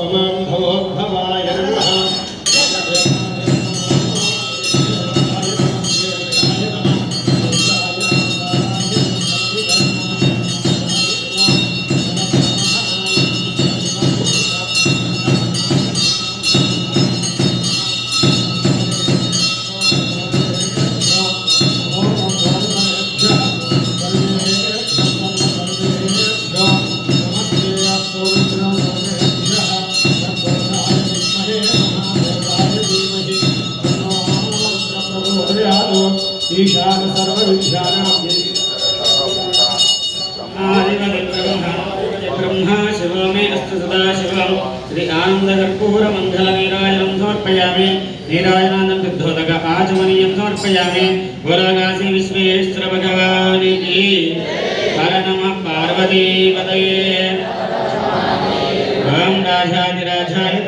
स्वमाम्भवोद्भवाय नमः ईशान सर्वविद्यानां ब्रह्मा शिवो मे अस्तु सदा शिवं श्री आनन्दकर्पूरमङ्गलनीराजनं समर्पयामि नीराजनानन्दं शुद्धोदक आचमनीयं समर्पयामि गोरागासी विश्वेश्वर भगवान् की हर नमः पार्वतीपतये ओम राजाधिराजाय